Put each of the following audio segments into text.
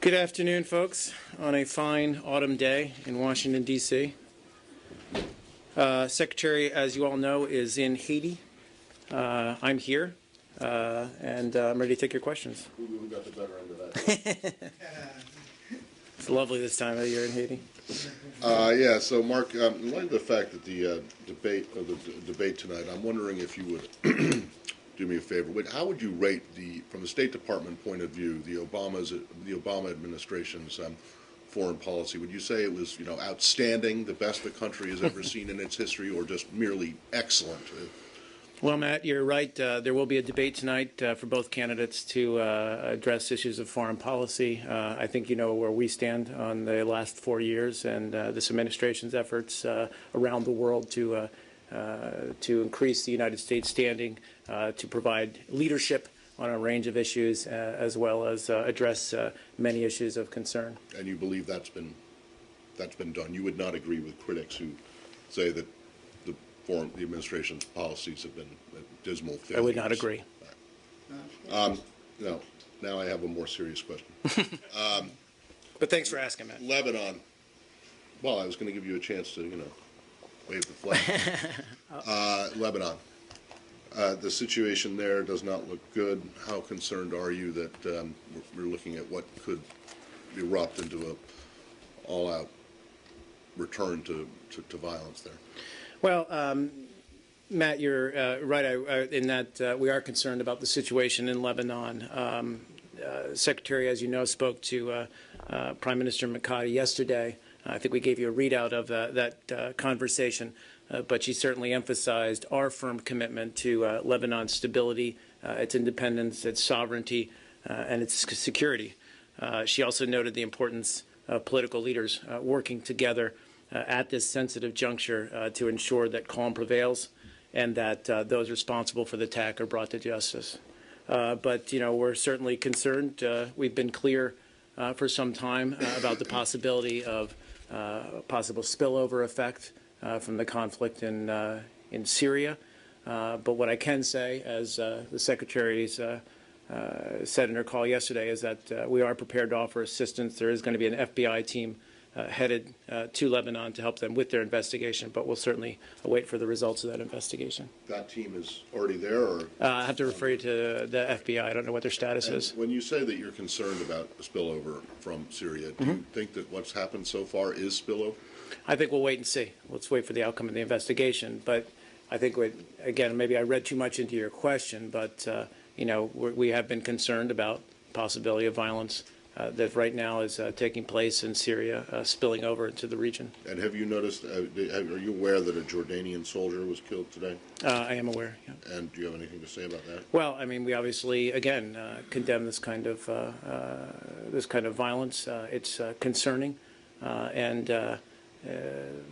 Good afternoon, folks, on a fine autumn day in Washington, D.C. Secretary, as you all know, is in Haiti. I'm here, and I'm ready to take your questions. We got the better end of that. It's lovely this time of year in Haiti. Yeah, so Mark, in light of the fact that the debate tonight, I'm wondering if you would do me a favor. How would you rate from the State Department point of view, the Obama administration's foreign policy? Would you say it was, outstanding, the best the country has ever seen in its history, or just merely excellent? Well, Matt, you're right. There will be a debate tonight for both candidates to address issues of foreign policy. I think you know where we stand on the last 4 years and this administration's efforts around the world to increase the United States standing, to provide leadership on a range of issues, as well as address many issues of concern. And you believe that's been done? You would not agree with critics who say that the administration's policies have been dismal failures? I would not agree. Right. No. Now I have a more serious question. But thanks for asking, Matt. Lebanon. Well, I was going to give you a chance to, wave the flag. Lebanon. The situation there does not look good. How concerned are you that we're looking at what could erupt into an all-out return to violence there? Well, Matt, you're right in that we are concerned about the situation in Lebanon. Secretary, as you know, spoke to Prime Minister Mikati yesterday. I think we gave you a readout of that conversation, but she certainly emphasized our firm commitment to Lebanon's stability, its independence, its sovereignty, and its security. She also noted the importance of political leaders working together at this sensitive juncture to ensure that calm prevails and that those responsible for the attack are brought to justice. But, we're certainly concerned. We've been clear for some time about the possibility of possible spillover effect from the conflict in Syria. But what I can say, as the Secretary said in her call yesterday, is that we are prepared to offer assistance. There is going to be an FBI team headed to Lebanon to help them with their investigation, but we'll certainly wait for the results of that investigation. That team is already there? Or I have to refer you to the FBI. I don't know what their status is. When you say that you're concerned about a spillover from Syria, do you think that what's happened so far is spillover? I think we'll wait and see. Let's wait for the outcome of the investigation. But I think, again, maybe I read too much into your question, but, we have been concerned about the possibility of violence that right now is taking place in Syria, spilling over into the region. And have you noticed, are you aware that a Jordanian soldier was killed today? I am aware, yeah. And do you have anything to say about that? Well, I mean, we obviously, again, condemn this kind of violence. It's concerning, and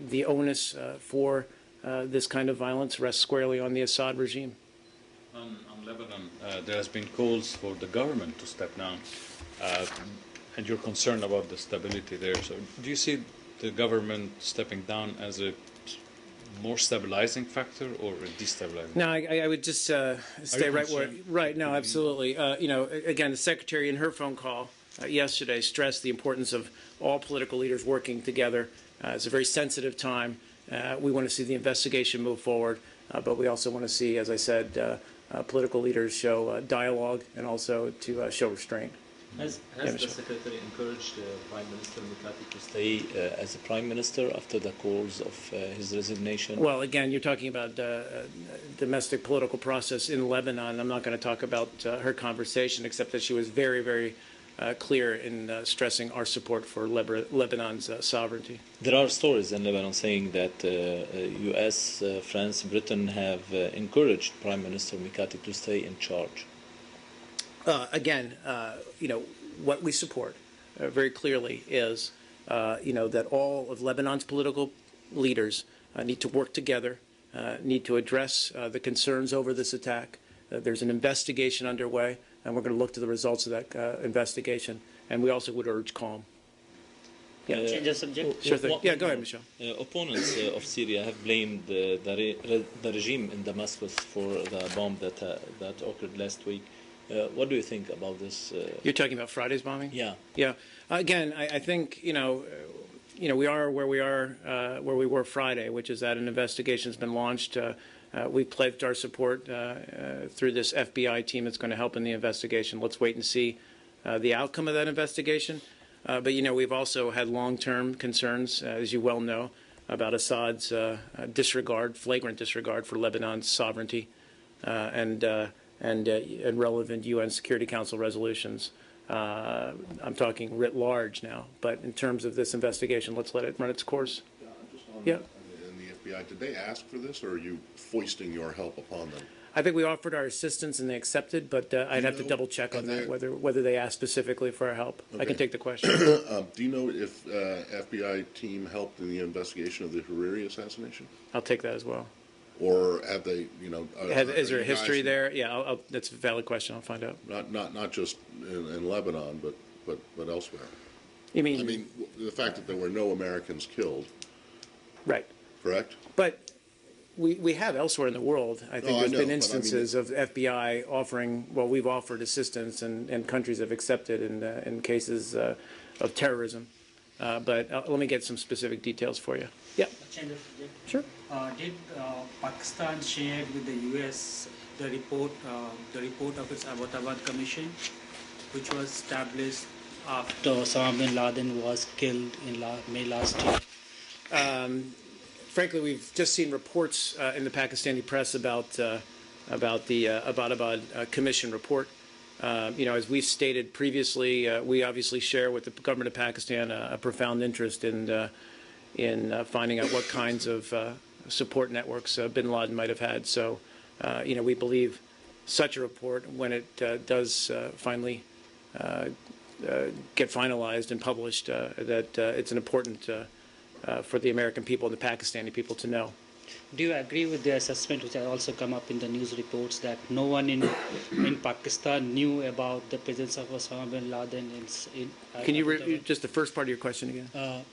the onus for this kind of violence rests squarely on the Assad regime. On Lebanon, there has been calls for the government to step down. And you're concerned about the stability there. So do you see the government stepping down as a more stabilizing factor or a destabilizing? No, I would just stay right where. Right. No, absolutely. Again, the Secretary in her phone call yesterday stressed the importance of all political leaders working together. It's a very sensitive time. We want to see the investigation move forward, but we also want to see, as I said, political leaders show dialogue and also to show restraint. Has the Secretary encouraged Prime Minister Mikati to stay as a Prime Minister after the calls of his resignation? Well, again, you're talking about domestic political process in Lebanon. I'm not going to talk about her conversation, except that she was very, very clear in stressing our support for Lebanon's sovereignty. There are stories in Lebanon saying that U.S., France, Britain have encouraged Prime Minister Mikati to stay in charge. Again, what we support very clearly is, that all of Lebanon's political leaders need to work together, need to address the concerns over this attack. There's an investigation underway, and we're going to look to the results of that investigation. And we also would urge calm. Yeah. Change the subject? Sure thing. Yeah, go ahead, Michel. Opponents of Syria have blamed the regime in Damascus for the bomb that occurred last week. What do you think about this? You're talking about Friday's bombing? Yeah. Yeah. Again, I think we are where we are where we were Friday, which is that an investigation has been launched. We pledged our support through this FBI team that's going to help in the investigation. Let's wait and see the outcome of that investigation. But we've also had long-term concerns, as you well know, about Assad's flagrant disregard for Lebanon's sovereignty and relevant UN Security Council resolutions. I'm talking writ large now, but in terms of this investigation, let's let it run its course. Yeah. And the FBI, did they ask for this, or are you foisting your help upon them? I think we offered our assistance and they accepted, but I'd have to double check on that, whether they asked specifically for our help. Okay. I can take the question. Do you know if FBI team helped in the investigation of the Hariri assassination? I'll take that as well. Or have they, is there a history there? Yeah, that's a valid question. I'll find out. Not just in Lebanon, but elsewhere. You mean? I mean, the fact that there were no Americans killed. Right. Correct? But we have elsewhere in the world. I think there's been instances of FBI offering. Well, we've offered assistance, and countries have accepted in cases of terrorism. But let me get some specific details for you. Yeah. Sure. Did Pakistan share with the U.S. the report of its Abbottabad Commission, which was established after Osama bin Laden was killed in May last year? Frankly, we've just seen reports in the Pakistani press about the Abbottabad Commission report. As we've stated previously, we obviously share with the government of Pakistan a profound interest in finding out what kinds of support networks bin Laden might have had. So, we believe such a report, when it does finally get finalized and published, that it's an important for the American people and the Pakistani people to know. Do you agree with the assessment, which has also come up in the news reports, that no one in Pakistan knew about the presence of Osama bin Laden in Can you repeat just the first part of your question again?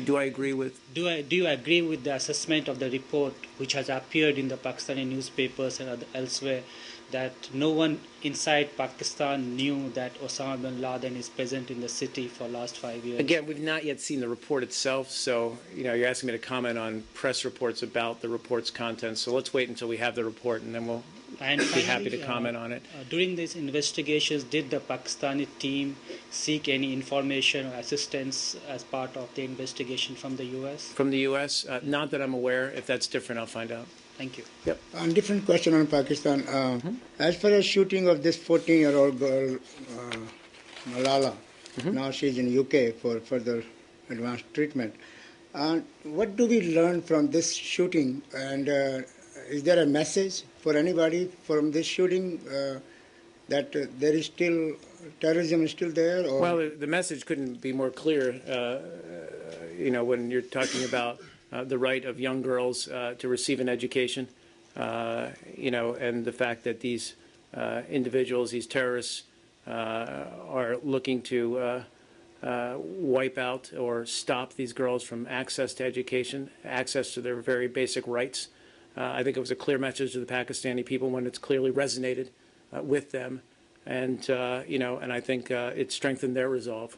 Do I agree with? Do you agree with the assessment of the report, which has appeared in the Pakistani newspapers and elsewhere, that no one inside Pakistan knew that Osama bin Laden is present in the city for the last 5 years? Again, we've not yet seen the report itself, so you're asking me to comment on press reports about the report's contents. So let's wait until we have the report, and then we'll be happy to comment on it. During these investigations, did the Pakistani team seek any information or assistance as part of the investigation from the U.S.? From the U.S.? Not that I'm aware. If that's different, I'll find out. Thank you. Yep. Different question on Pakistan. As for the shooting of this 14-year-old girl, Malala, now she's in UK for further advanced treatment. What do we learn from this shooting? And is there a message for anybody from this shooting that there is still terrorism is still there? Or? Well, the message couldn't be more clear. When you're talking about the right of young girls to receive an education, and the fact that these individuals, these terrorists, are looking to wipe out or stop these girls from access to education, access to their very basic rights. I think it was a clear message to the Pakistani people when it's clearly resonated with them, and I think it strengthened their resolve.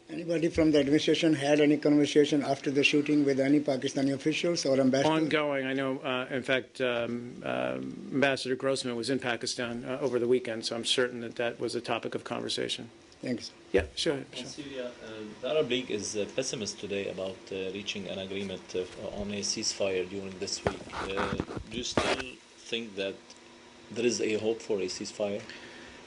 Anybody from the administration had any conversation after the shooting with any Pakistani officials or ambassadors? Ongoing. I know, in fact, Ambassador Grossman was in Pakistan over the weekend, so I'm certain that was a topic of conversation. Thanks. Yeah, sure. In Syria, the Arab League is pessimist today about reaching an agreement on a ceasefire during this week. Do you still think that there is a hope for a ceasefire?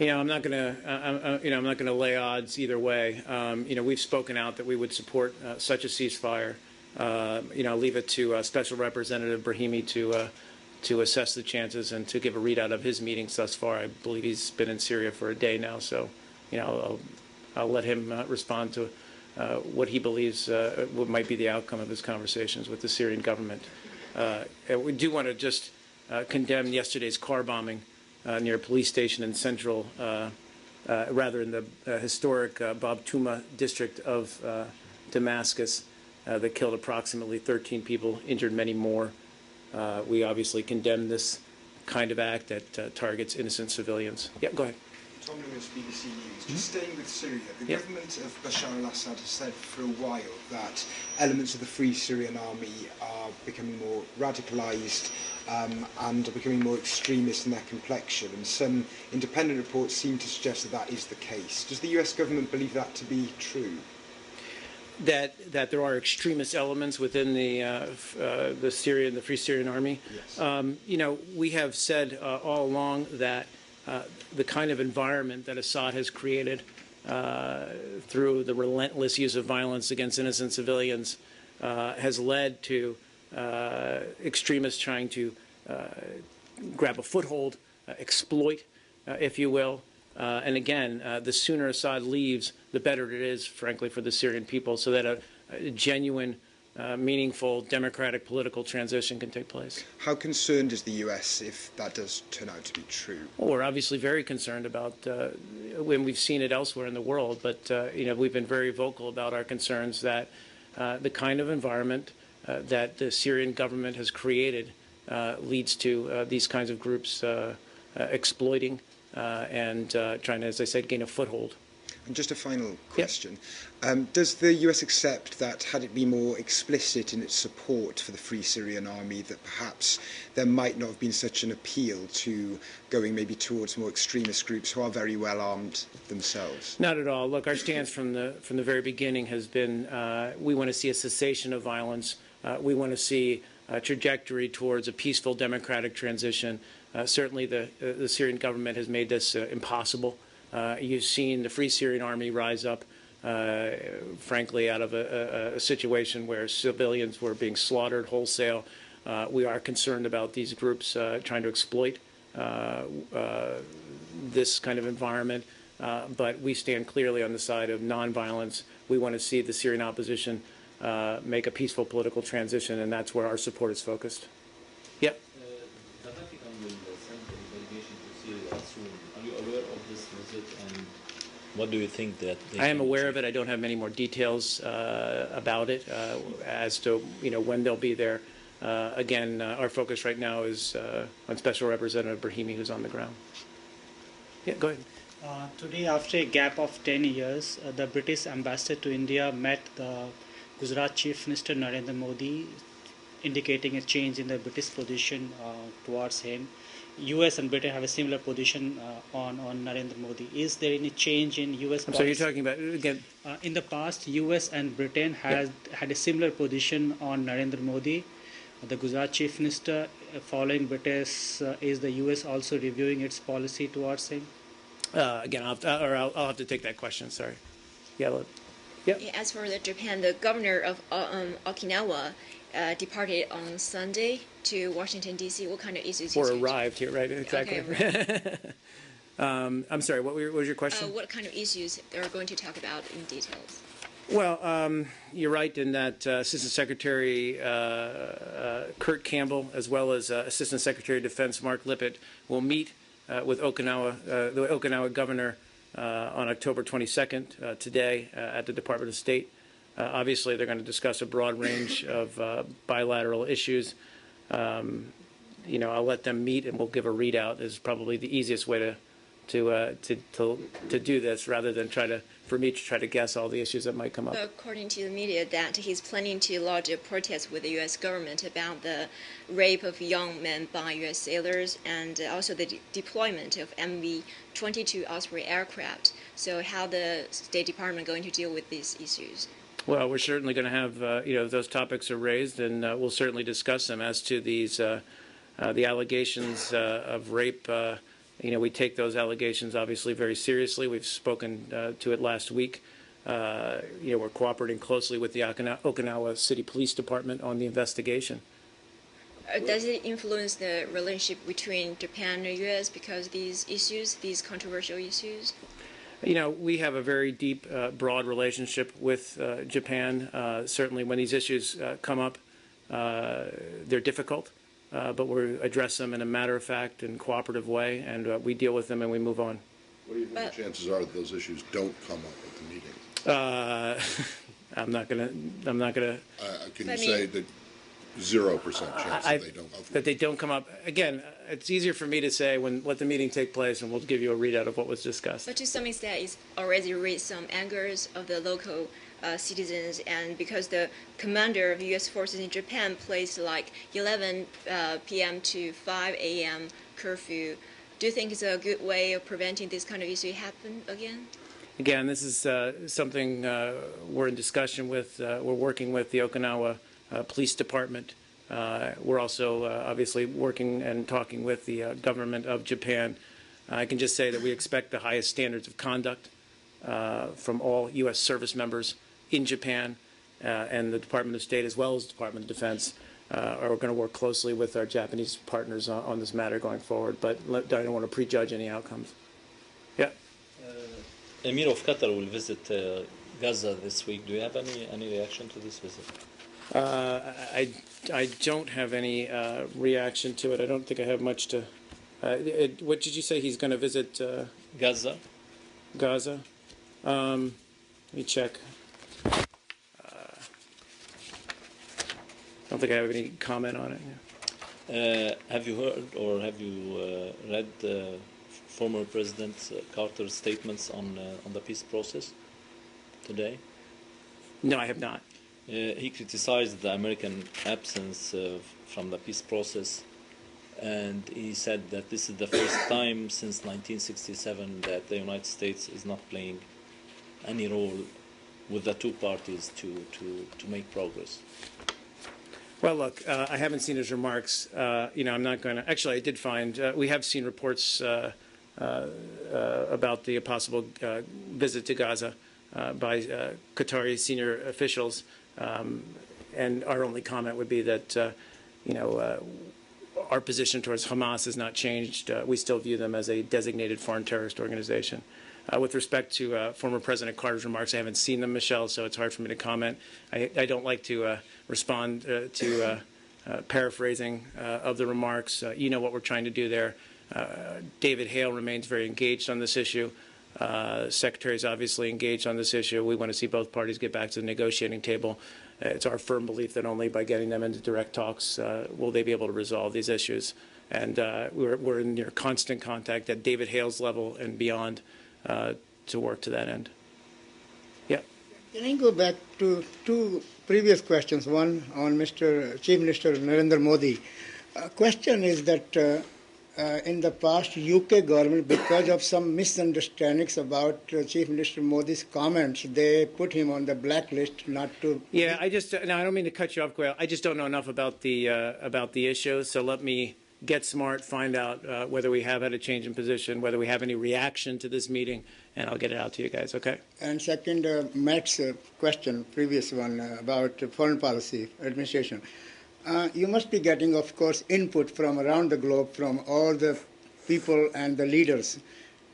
I'm not going to lay odds either way. We've spoken out that we would support such a ceasefire. I'll leave it to Special Representative Brahimi to assess the chances and to give a readout of his meetings thus far. I believe he's been in Syria for a day now, so I'll let him respond to what he believes what might be the outcome of his conversations with the Syrian government. We do want to just condemn yesterday's car bombing near a police station in central, rather in the historic Bab Tuma district of Damascus that killed approximately 13 people, injured many more. We obviously condemn this kind of act that targets innocent civilians. Yeah, go ahead. Tom Lewis, BBC News. Just staying with Syria, the government of Bashar al-Assad has said for a while that elements of the Free Syrian Army are becoming more radicalised and are becoming more extremist in their complexion, and some independent reports seem to suggest that that is the case. Does the US government believe that to be true? That there are extremist elements within the Free Syrian Army. Yes. We have said all along that the kind of environment that Assad has created through the relentless use of violence against innocent civilians has led to extremists trying to grab a foothold, exploit, if you will. And again, the sooner Assad leaves, the better it is, frankly, for the Syrian people, so that a genuine, meaningful, democratic political transition can take place. How concerned is the US if that does turn out to be true? Well, we're obviously very concerned about, when we've seen it elsewhere in the world, but we've been very vocal about our concerns that the kind of environment that the Syrian government has created leads to these kinds of groups exploiting and trying to, as I said, gain a foothold. And just a final question. Does the US accept that had it been more explicit in its support for the Free Syrian Army, that perhaps there might not have been such an appeal to going maybe towards more extremist groups who are very well armed themselves? Not at all. Look, our stance from the very beginning has been we want to see a cessation of violence. We want to see a trajectory towards a peaceful democratic transition. Certainly the Syrian government has made this impossible. You've seen the Free Syrian Army rise up, frankly, out of a situation where civilians were being slaughtered wholesale. We are concerned about these groups trying to exploit this kind of environment, but we stand clearly on the side of nonviolence. We want to see the Syrian opposition make a peaceful political transition, and that's where our support is focused. Yep. The Vatican will send a delegation to Syria soon. Are you aware of this visit, and what do you think that they I am aware of it. I don't have many more details about it as to when they'll be there. Again, our focus right now is on Special Representative Brahimi, who's on the ground. Yeah, go ahead. Today, after a gap of 10 years, the British ambassador to India met the Gujarat Chief Minister Narendra Modi, indicating a change in the British position towards him. US and Britain have a similar position on Narendra Modi. Is there any change in US policy? So you're talking about, again? In the past, US and Britain had a similar position on Narendra Modi. The Gujarat Chief Minister, following British, is the US also reviewing its policy towards him? Again, I'll have to take that question. Sorry. Yeah. Yep. As for Japan, the governor of Okinawa departed on Sunday to Washington, D.C. What kind of issues? Or arrived here, right? Exactly. Okay, right. I'm sorry, what was your question? What kind of issues they're going to talk about in details? Well, you're right in that Assistant Secretary Kurt Campbell, as well as Assistant Secretary of Defense Mark Lippett, will meet with the Okinawa governor on October 22nd, today, at the Department of State. Obviously, they're going to discuss a broad range of bilateral issues. I'll let them meet, and we'll give a readout. Is probably the easiest way to do this, rather than for me to try to guess all the issues that might come up. According to the media, that he's planning to lodge a protest with the U.S. government about the rape of young men by U.S. sailors, and also the deployment of MV-22 Osprey aircraft. So how the State Department going to deal with these issues? Well, we're certainly going to have, those topics are raised, and we'll certainly discuss them. As to these, the allegations of rape, we take those allegations obviously very seriously. We've spoken to it last week. We're cooperating closely with the Okinawa City Police Department on the investigation. Does it influence the relationship between Japan and the U.S. because of these issues, these controversial issues? We have a very deep, broad relationship with Japan. Certainly when these issues come up, they're difficult, but we address them in a matter-of-fact and cooperative way, and we deal with them and we move on. What do you think the chances are that those issues don't come up at the meeting? I'm not gonna. Can you say that 0% chance that they don't. That they don't come up. Again, it's easier for me to say when let the meeting take place, and we'll give you a readout of what was discussed. But to some extent, it's already raised some angers of the local citizens, and because the commander of U.S. forces in Japan placed like 11 p.m. to 5 a.m. curfew, do you think it's a good way of preventing this kind of issue happen again? Again, this is something we're in discussion with. We're working with the Okinawa Police Department. We're also obviously working and talking with the government of Japan. I can just say that we expect the highest standards of conduct from all U.S. service members in Japan, and the Department of State as well as the Department of Defense are going to work closely with our Japanese partners on this matter going forward. But I don't want to prejudge any outcomes. Yeah. Emir of Qatar will visit Gaza this week. Do you have any reaction to this visit? I don't have any reaction to it. I don't think I have much to. What did you say? He's going to visit Gaza. Gaza. Let me check. I don't think I have any comment on it. Have you heard or have you read former President Carter's statements on the peace process today? No, I have not. He criticized the American absence from the peace process, and he said that this is the first time since 1967 that the United States is not playing any role with the two parties to make progress. Well, look, I haven't seen his remarks. I'm not going to. Actually, I did find we have seen reports about the possible visit to Gaza by Qatari senior officials, and our only comment would be that our position towards Hamas has not changed. We still view them as a designated foreign terrorist organization. With respect to former President Carter's remarks, I haven't seen them, Michelle, so it's hard for me to comment. I don't like to respond to paraphrasing of the remarks. You know what we're trying to do there. David Hale remains very engaged on this issue. Secretary is obviously engaged on this issue. We want to see both parties get back to the negotiating table. It's our firm belief that only by getting them into direct talks will they be able to resolve these issues. And we're in near constant contact at David Hale's level and beyond to work to that end. Yeah. Can I go back to two previous questions? One on Chief Minister Narendra Modi. Question is that in the past, UK government, because of some misunderstandings about Chief Minister Modi's comments, they put him on the blacklist not to. Yeah, I don't mean to cut you off, Gail. I just don't know enough about the issue. So let me get smart, find out whether we have had a change in position, whether we have any reaction to this meeting, and I'll get it out to you guys, okay? And second, Matt's question, previous one, about foreign policy administration. You must be getting, of course, input from around the globe, from all the people and the leaders.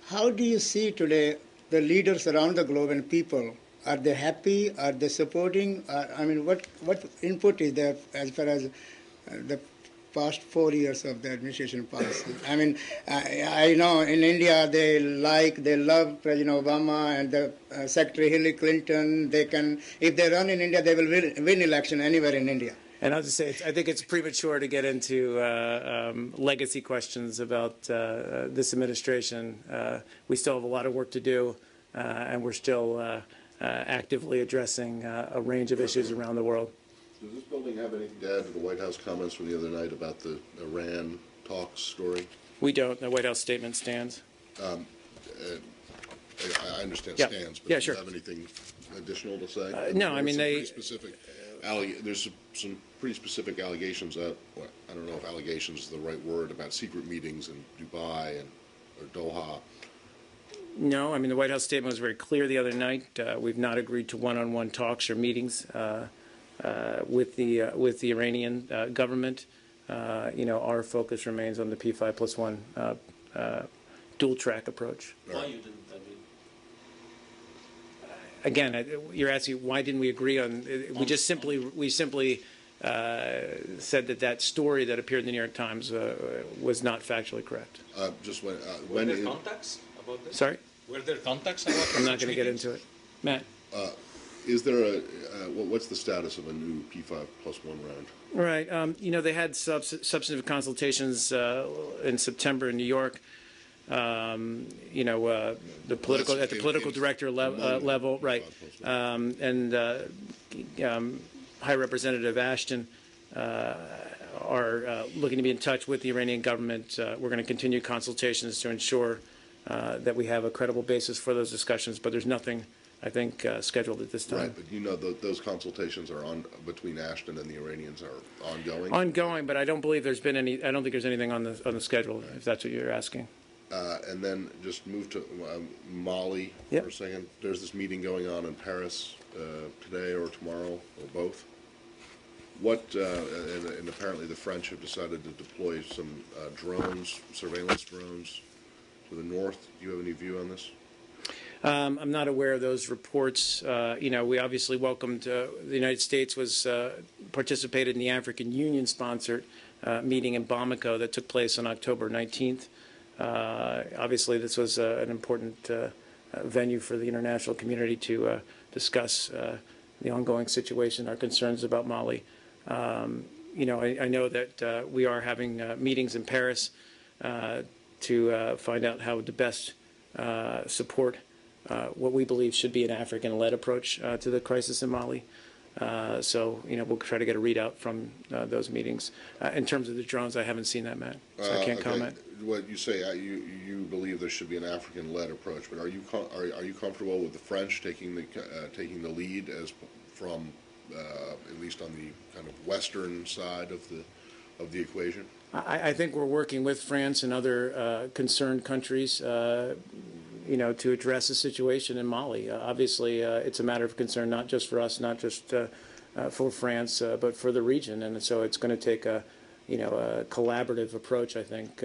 How do you see today the leaders around the globe and people? Are they happy? Are they supporting? What input is there as far as the past 4 years of the administration policy? I know in India they love President Obama and the Secretary Hillary Clinton. They can, if they run in India, they will win election anywhere in India. And I'll just say, I think it's premature to get into legacy questions about this administration. We still have a lot of work to do, and we're still actively addressing a range of issues around the world. Does this building have anything to add to the White House comments from the other night about the Iran talks story? We don't. The White House statement stands. I understand Yeah. stands, but Yeah, do sure. you have anything additional to say? No, I mean, there's some pretty specific allegations. I don't know if allegations is the right word, about secret meetings in Dubai or Doha. No, I mean, the White House statement was very clear the other night. We've not agreed to one-on-one talks or meetings with the Iranian government. Our focus remains on the P5+1 dual-track approach. Why you didn't agree? Again, you're asking why didn't we agree on? We simply said that story that appeared in the New York Times was not factually correct. Were there contacts about this? Sorry? Were there contacts about this? I'm not going to get into it. Matt? Is there what's the status of a new P5+1 round? Right. They had substantive consultations in September in New York. The political at the political director level, right? And High Representative Ashton are looking to be in touch with the Iranian government. We're going to continue consultations to ensure that we have a credible basis for those discussions. But there's nothing, I think, scheduled at this time. Right, but those consultations are on between Ashton and the Iranians are ongoing. Ongoing, but I don't believe there's been any. I don't think there's anything on the schedule. Right. If that's what you're asking. And then just move to Mali for a second. There's this meeting going on in Paris today or tomorrow or both. And apparently the French have decided to deploy some drones, surveillance drones, to the north. Do you have any view on this? I'm not aware of those reports. We obviously welcomed the United States participated in the African Union sponsored meeting in Bamako that took place on October 19th. Obviously, this was an important venue for the international community to discuss the ongoing situation, our concerns about Mali. I know that we are having meetings in Paris to find out how to best support what we believe should be an African-led approach to the crisis in Mali. We'll try to get a readout from those meetings. In terms of the drones, I haven't seen that, Matt, so I can't comment. What you say, you believe there should be an African-led approach, but are you comfortable with the French taking the lead from at least on the kind of western side of the equation? I think we're working with France and other concerned countries, to address the situation in Mali. Obviously, it's a matter of concern not just for us, not just for France, but for the region, and so it's going to take a collaborative approach, I think,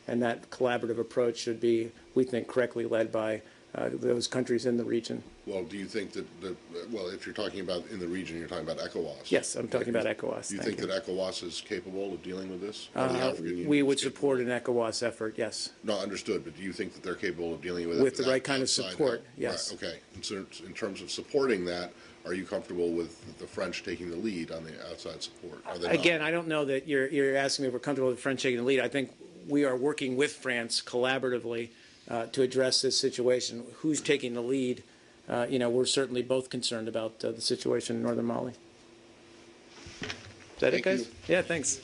and that collaborative approach should be, we think, correctly led by those countries in the region. Well, do you think that if you're talking about in the region, you're talking about ECOWAS? Yes, I'm talking about ECOWAS. Do you think that ECOWAS is capable of dealing with this? We would support an ECOWAS effort, yes. No, understood, but do you think that they're capable of dealing with it? With the right kind of support, yes. Right, okay. And so in terms of supporting that, are you comfortable with the French taking the lead on the outside support? Again, I don't know that you're asking me if we're comfortable with the French taking the lead. I think we are working with France collaboratively to address this situation. Who's taking the lead? We're certainly both concerned about the situation in northern Mali. Is that it, guys? Yeah, thanks.